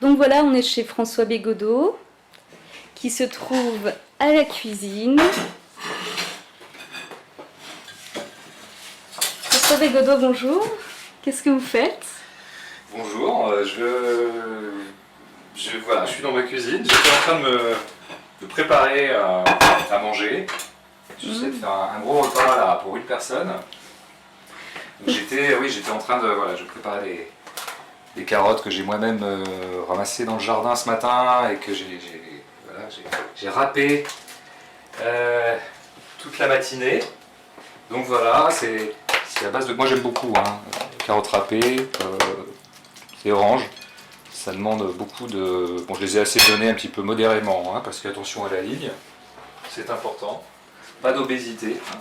Donc voilà, on est chez François Bégodeau, qui se trouve à la cuisine. François Bégodeau, bonjour. Qu'est-ce que vous faites? Bonjour, voilà, je suis dans ma cuisine. J'étais en train de préparer à manger. J'essaie de faire un gros repas là, pour une personne. J'étais en train de... Voilà, je préparais des carottes que j'ai moi-même ramassées dans le jardin ce matin et que j'ai râpé toute la matinée. Donc voilà, c'est à base de... Moi j'aime beaucoup, hein, carottes râpées, c'est orange. Ça demande beaucoup de... Bon, je les ai assaisonnés un petit peu modérément, hein, parce qu'attention à la ligne, c'est important. Pas d'obésité, hein.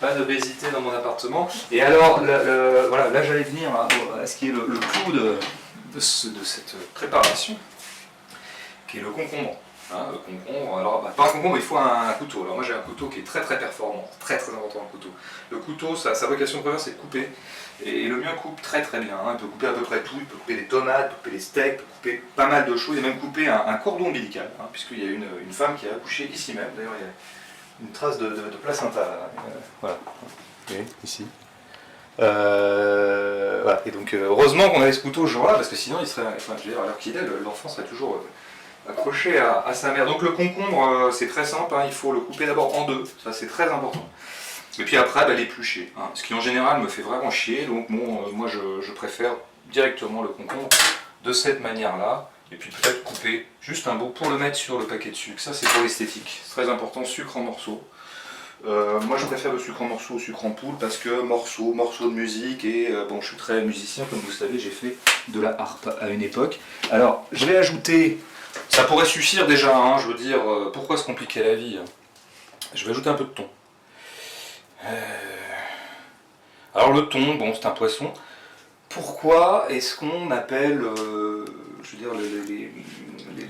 Pas d'obésité dans mon appartement. Et alors, voilà, là j'allais venir à ce qui est le clou de cette préparation, qui est le concombre. Hein, le concombre, alors pas un concombre, il faut un couteau. Alors moi j'ai un couteau qui est très performant, très important le couteau. Le couteau, sa vocation première c'est de couper, et le mien coupe très bien. Hein. Il peut couper à peu près tout, il peut couper des tomates, il peut couper des steaks, il peut couper pas mal de choses, et même couper un cordon ombilical, hein, puisqu'il y a une femme qui a accouché ici même, d'ailleurs il y a une trace de placenta, voilà, et ici. Voilà. Et donc heureusement qu'on avait ce couteau ce jour-là, parce que sinon il serait, enfin, je veux dire, à l'heure qu'il est, l'enfant serait toujours accroché à sa mère. Donc le concombre, c'est très simple, hein, il faut le couper d'abord en deux, ça c'est très important. Et puis après, l'éplucher, hein, ce qui en général me fait vraiment chier, donc bon, moi je préfère directement le concombre de cette manière-là, et puis peut-être couper juste un bout pour le mettre sur le paquet de sucre, ça c'est pour l'esthétique, c'est très important, sucre en morceaux. Moi je préfère le sucre en morceaux au sucre en poudre parce que morceaux de musique et bon je suis très musicien comme vous savez, j'ai fait de la harpe à une époque. Alors je vais ajouter, ça pourrait suffire déjà, hein, je veux dire, pourquoi se compliquer la vie? Je vais ajouter un peu de thon. Alors le thon, bon c'est un poisson. Pourquoi est-ce qu'on appelle, je veux dire,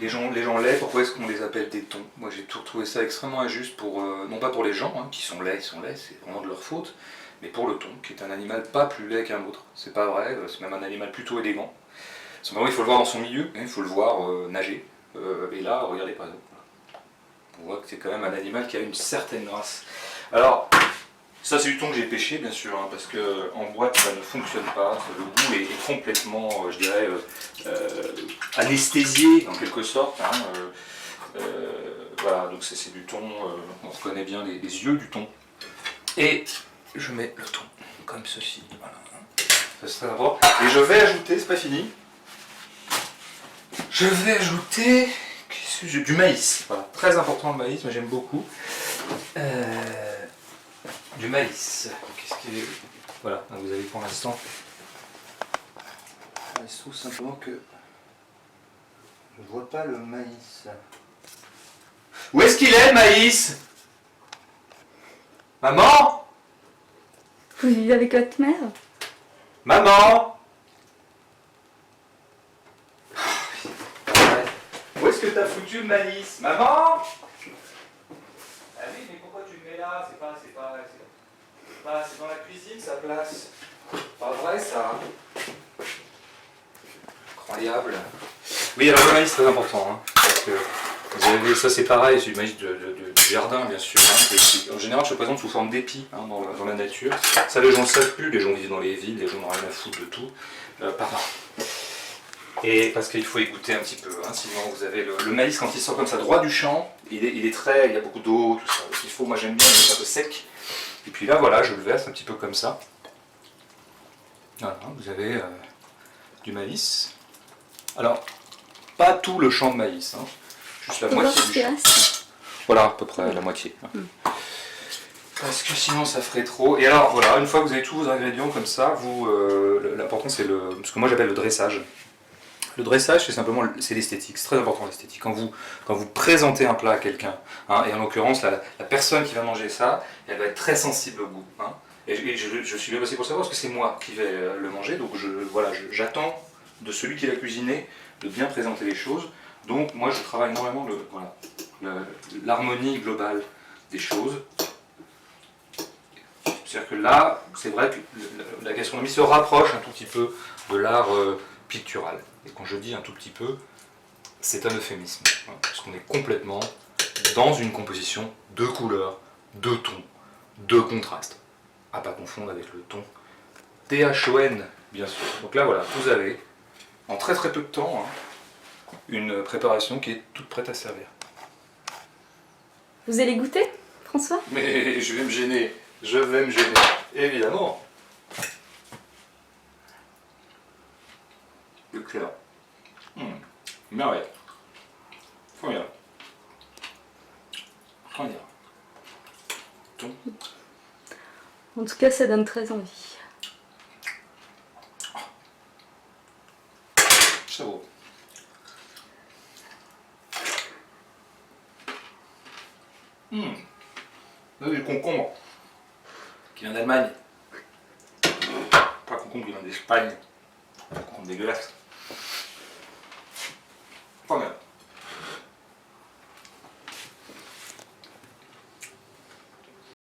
les gens laids, pourquoi est-ce qu'on les appelle des thons? Moi j'ai toujours trouvé ça extrêmement injuste, pour, non pas pour les gens, hein, qui sont laids, c'est vraiment de leur faute, mais pour le thon, qui est un animal pas plus laid qu'un autre. C'est pas vrai, c'est même un animal plutôt élégant. Simplement il faut le voir dans son milieu, hein, il faut le voir nager. Et là, regardez par exemple, on voit que c'est quand même un animal qui a une certaine grâce. Alors, ça c'est du thon que j'ai pêché bien sûr, hein, parce qu'en boîte ça ne fonctionne pas, le goût est complètement, je dirais, anesthésié en quelque sorte. Hein, voilà, donc c'est du thon, on reconnaît bien les yeux du thon. Et je mets le thon comme ceci, voilà. Ça c'est très important. Et je vais ajouter, c'est pas fini, je vais ajouter du maïs. Voilà, très important le maïs, mais j'aime beaucoup. Du maïs. Qu'est-ce qu'il est... Voilà, vous avez pour l'instant. Il se trouve simplement que je ne vois pas le maïs. Où est-ce qu'il est le maïs? Maman? Vous vivez avec votre mère? Maman? Où est-ce que t'as foutu le maïs? Maman? Ah oui, mais pourquoi tu le mets là? C'est dans la cuisine sa place. Pas vrai ça? Incroyable. Oui, alors le maïs c'est très important, hein, parce que vous avez, ça c'est pareil, c'est du maïs du jardin bien sûr, hein, qui en général se présente sous forme d'épi, hein, dans la nature. Ça les gens ne savent plus, les gens vivent dans les villes, les gens n'ont rien à foutre de tout. Pardon. Et parce qu'il faut écouter un petit peu, hein, sinon vous avez le maïs quand il sort comme ça droit du champ, il y a beaucoup d'eau, tout ça. Donc il faut, moi j'aime bien le un peu sec. Et puis là voilà, je le verse un petit peu comme ça. Voilà, vous avez du maïs. Alors, pas tout le champ de maïs, hein, juste la moitié du champ. Voilà, à peu près la moitié. Parce que sinon ça ferait trop. Et alors voilà, une fois que vous avez tous vos ingrédients comme ça, l'important c'est ce que moi j'appelle le dressage. Le dressage, c'est simplement l'esthétique, c'est très important l'esthétique. Quand vous présentez un plat à quelqu'un, hein, et en l'occurrence la personne qui va manger ça, elle va être très sensible au goût. Hein, et je suis bien passé pour savoir parce que c'est moi qui vais le manger, donc j'attends de celui qui l'a cuisiné de bien présenter les choses. Donc moi je travaille énormément l'harmonie globale des choses. C'est-à-dire que là, c'est vrai que la gastronomie se rapproche un tout petit peu de l'art pictural. Et quand je dis un tout petit peu, c'est un euphémisme. Hein, parce qu'on est complètement dans une composition de couleurs, de tons, de contrastes. À pas confondre avec le ton THON, bien sûr. Donc là, voilà, vous avez, en très très peu de temps, hein, une préparation qui est toute prête à servir. Vous allez goûter, François? Mais je vais me gêner, évidemment. Excellent. Merveille. Formidable. Formidable. Ton. En tout cas, ça donne très envie. Chapeau. Là, du concombre qui vient d'Allemagne. Pas concombre qui vient d'Espagne. Concombre dégueulasse.